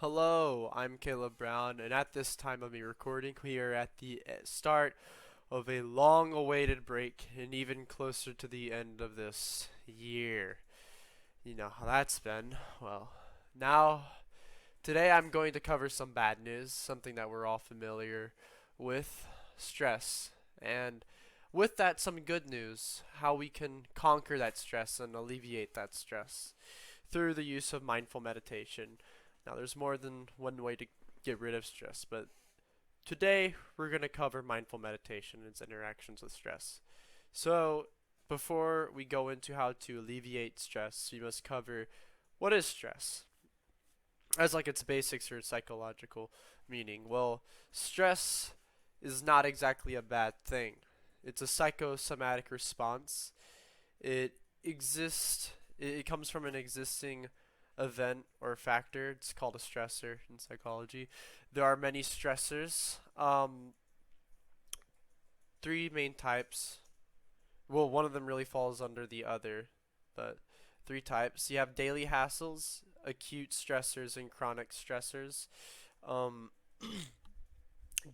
Hello, I'm Caleb Brown, and at this time of me recording, we are at the start of a long awaited break and even closer to the end of this year. You know how that's been. Well, now, today I'm going to cover some bad news, something that we're all familiar with stress. And with that, some good news how we can conquer that stress and alleviate that stress through the use of mindful meditation. Now, there's more than one way to get rid of stress, but today we're going to cover mindful meditation and its interactions with stress. So, before we go into how to alleviate stress, we must cover what is stress, as like its basics or its psychological meaning. Well, stress is not exactly a bad thing. It's a psychosomatic response. It exists. It comes from an existing event or factor. It's called a stressor in psychology. There are many stressors. Three main types. Well, one of them really falls under the other, but three types. You have daily hassles, acute stressors, and chronic stressors. Um,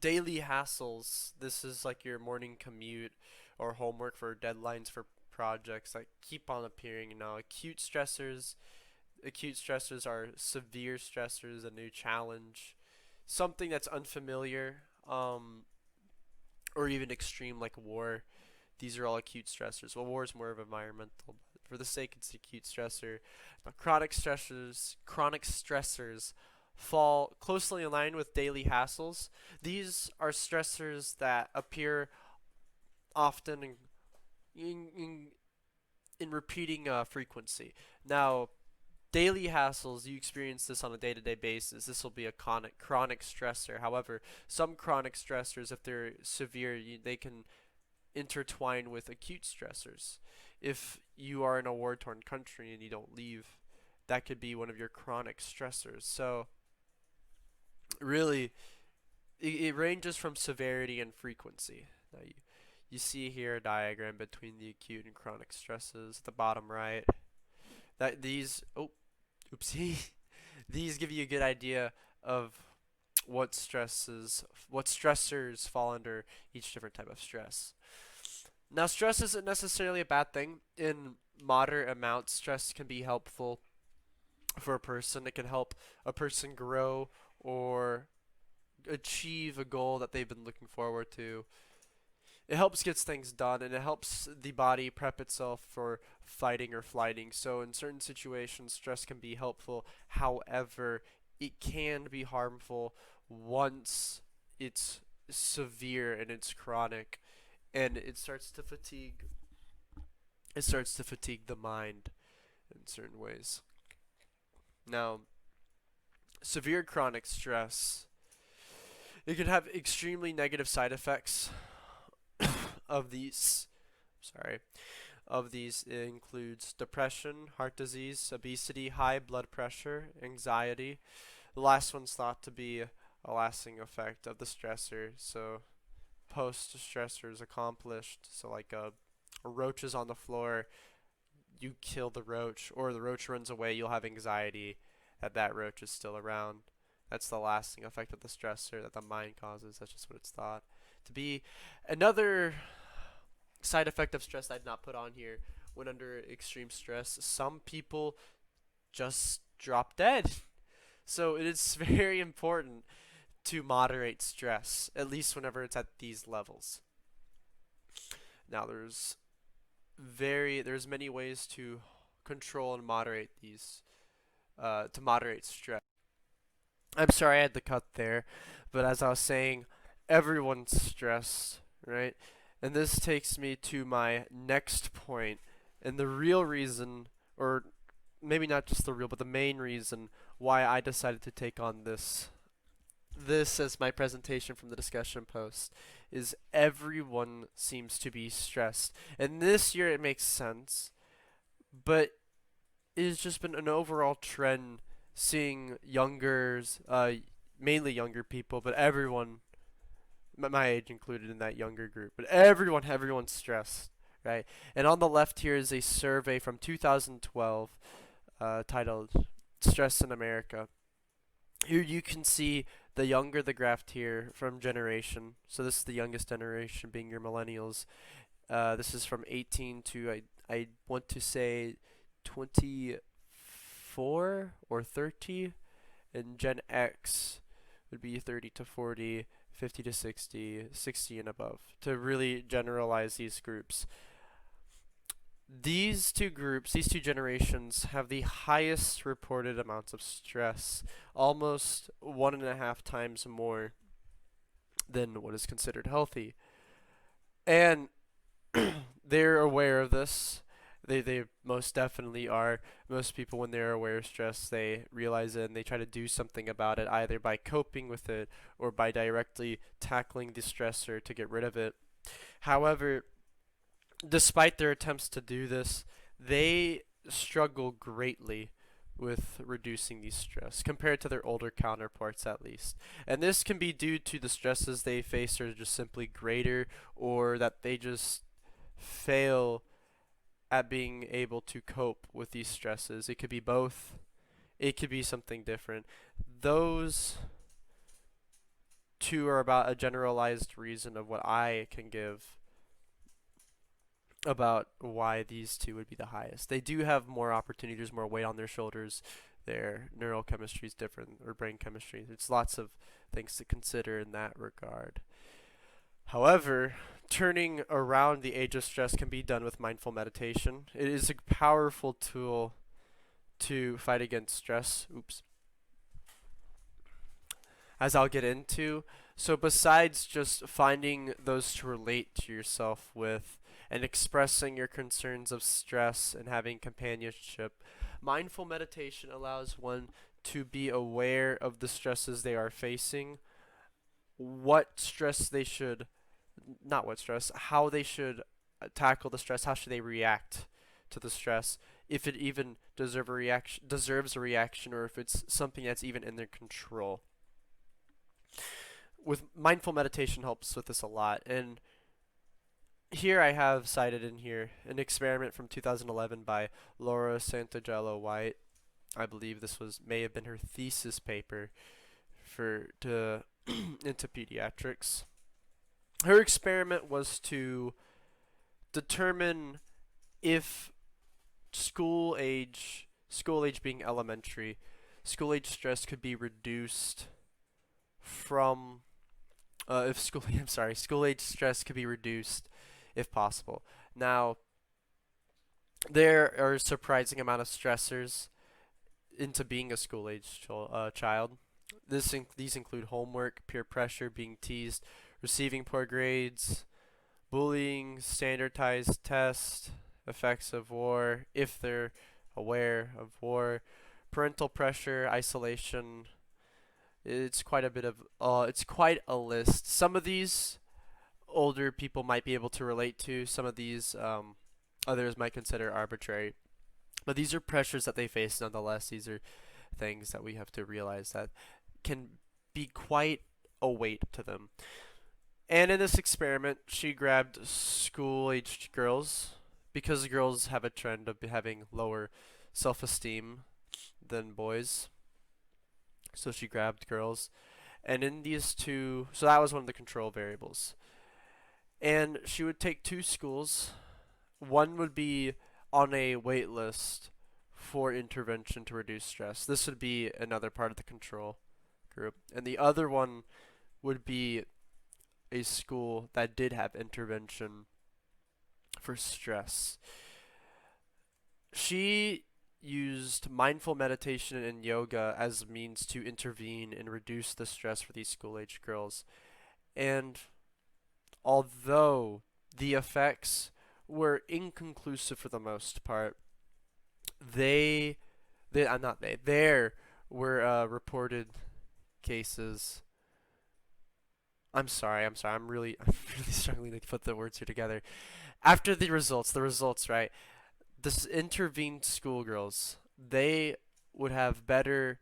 Daily hassles. This is like your morning commute or homework for deadlines for projects that keep on appearing. Acute stressors are severe stressors, a new challenge, something that's unfamiliar, or even extreme like war. These are all acute stressors. Well, war is more of environmental, but for the sake it's acute stressor. Now, chronic stressors fall closely in line with daily hassles. These are stressors that appear often in, in repeating frequency. Now, daily hassles, you experience this on a day-to-day basis. This will be a chronic stressor. However, some chronic stressors, if they're severe, they can intertwine with acute stressors. If you are in a war-torn country and you don't leave, that could be one of your chronic stressors. So, really, it ranges from severity and frequency. Now, you see here a diagram between the acute and chronic stresses at the bottom right. That these, oh, oopsie, these give you a good idea of what stressors fall under each different type of stress. Now, stress isn't necessarily a bad thing. In moderate amounts, stress can be helpful for a person. It can help a person grow or achieve a goal that they've been looking forward to. It helps get things done, and it helps the body prep itself for fighting or flighting. So in certain situations, stress can be helpful. However, it can be harmful once it's severe and it's chronic, and it starts to fatigue the mind in certain ways. Now, severe chronic stress, it can have extremely negative side effects of these. Sorry. Of these, it includes depression, heart disease, obesity, high blood pressure, anxiety. The last one's thought to be a lasting effect of the stressor. So, post stressor is accomplished. So, like a roach is on the floor, you kill the roach, or the roach runs away, you'll have anxiety that that roach is still around. That's the lasting effect of the stressor that the mind causes. That's just what it's thought to be. Another side effect of stress I did not put on here: when under extreme stress, some people just drop dead. So it is very important to moderate stress, at least whenever it's at these levels. Now there's many ways to control and moderate these to moderate stress. I'm sorry I had to cut there, but as I was saying, everyone's stressed, right? And this takes me to my next point, and the real reason, or maybe not just the real, but the main reason why I decided to take on this as my presentation from the discussion post is everyone seems to be stressed. And this year it makes sense, but it has just been an overall trend seeing mainly younger people, but everyone, my age included in that younger group, but everyone's stressed, right? And on the left here is a survey from 2012 titled Stress in America. Here you can see the younger the graph here from generation. So this is the youngest generation being your millennials. This is from 18 to I want to say 24 or 30, and Gen X would be 30 to 40, 50 to 60, 60 and above, to really generalize these groups. These two groups, these two generations, have the highest reported amounts of stress, almost 1.5 times more than what is considered healthy. And they're aware of this. They most definitely are. Most people, when they're aware of stress, they realize it and they try to do something about it, either by coping with it or by directly tackling the stressor to get rid of it. However, despite their attempts to do this, they struggle greatly with reducing the stress compared to their older counterparts, at least. And this can be due to the stresses they face are just simply greater, or that they just fail at being able to cope with these stresses. It could be both. It could be something different. Those two are about a generalized reason of what I can give about why these two would be the highest. They do have more opportunities, more weight on their shoulders. Their neurochemistry is different, or brain chemistry. There's lots of things to consider in that regard. However, turning around the age of stress can be done with mindful meditation. It is a powerful tool to fight against stress. Oops. As I'll get into. So besides just finding those to relate to yourself with and expressing your concerns of stress and having companionship, mindful meditation allows one to be aware of the stresses they are facing, what stress they should, not what stress, how they should tackle the stress, how should they react to the stress, if it even deserves a reaction, or if it's something that's even in their control. With mindful meditation helps with this a lot. And here I have cited in here an experiment from 2011 by Laura Santagello White. I believe this may have been her thesis paper into pediatrics. Her experiment was to determine if school age being elementary, school age stress could be reduced from school age stress could be reduced if possible. Now, there are a surprising amount of stressors into being a school age child. These include homework, peer pressure, being teased, receiving poor grades, bullying, standardized tests, effects of war, if they're aware of war, parental pressure, isolation. It's quite a list. Some of these older people might be able to relate to. Some of these others might consider arbitrary. But these are pressures that they face nonetheless. These are things that we have to realize that can be quite a weight to them. And in this experiment, she grabbed school-aged girls, because girls have a trend of having lower self-esteem than boys. So she grabbed girls. And in these two, so that was one of the control variables. And she would take two schools. One would be on a wait list for intervention to reduce stress. This would be another part of the control group. And the other one would be a school that did have intervention for stress. She used mindful meditation and yoga as a means to intervene and reduce the stress for these school-age girls. And although the effects were inconclusive for the most part, there were reported cases. I'm really struggling to put the words here together. After the results, right? This intervened schoolgirls, they would have better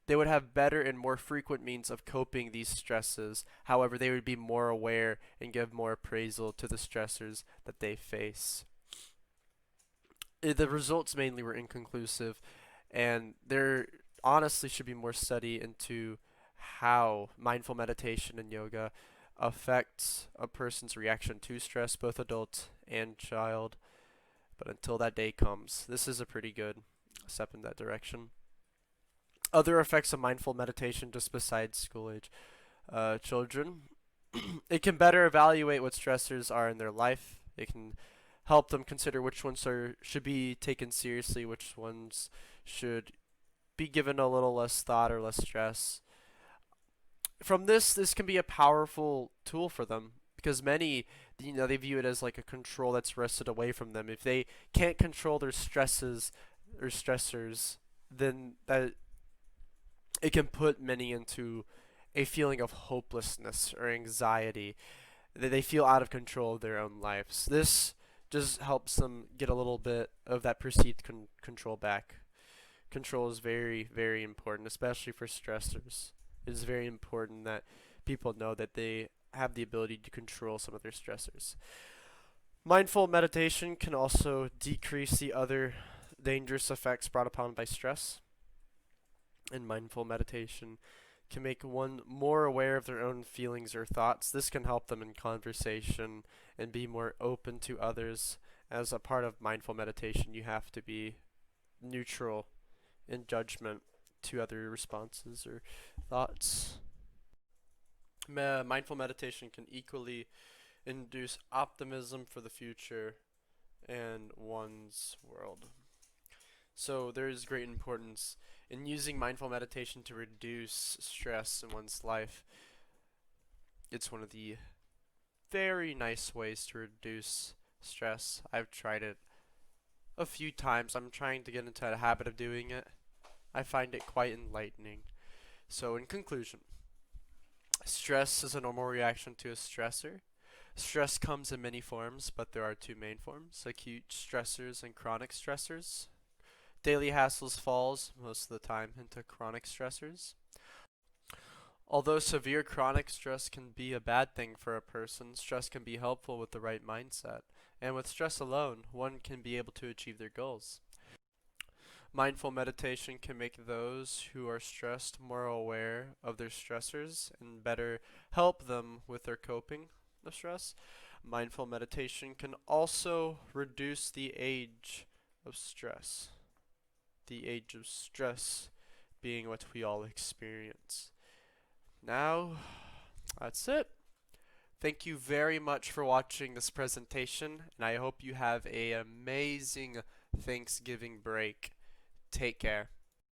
and more frequent means of coping these stresses. However, they would be more aware and give more appraisal to the stressors that they face. The results mainly were inconclusive, and honestly should be more study into how mindful meditation and yoga affects a person's reaction to stress, both adult and child. But until that day comes, this is a pretty good step in that direction. Other effects of mindful meditation, just besides school age children, it can better evaluate what stressors are in their life. It can help them consider which ones should be taken seriously, which ones should be given a little less thought or less stress. From this can be a powerful tool for them because many, they view it as like a control that's wrested away from them. If they can't control their stresses or stressors, then that it can put many into a feeling of hopelessness or anxiety. They feel out of control of their own lives. This just helps them get a little bit of that perceived control back. Control is very, very important, especially for stressors. It is very important that people know that they have the ability to control some of their stressors. Mindful meditation can also decrease the other dangerous effects brought upon by stress. And mindful meditation can make one more aware of their own feelings or thoughts. This can help them in conversation and be more open to others. As a part of mindful meditation, you have to be neutral in judgment to other responses or thoughts. Mindful meditation can equally induce optimism for the future and one's world. So there is great importance in using mindful meditation to reduce stress in one's life. It's one of the very nice ways to reduce stress. I've tried it a few times. I'm trying to get into a habit of doing it. I find it quite enlightening. So in conclusion, stress is a normal reaction to a stressor. Stress comes in many forms, but there are two main forms: acute stressors and chronic stressors. Daily hassles falls most of the time into chronic stressors. Although severe chronic stress can be a bad thing for a person, stress can be helpful with the right mindset. And with stress alone, one can be able to achieve their goals. Mindful meditation can make those who are stressed more aware of their stressors and better help them with their coping of stress. Mindful meditation can also reduce the age of stress. The age of stress being what we all experience. Now, that's it. Thank you very much for watching this presentation, and I hope you have an amazing Thanksgiving break. Take care.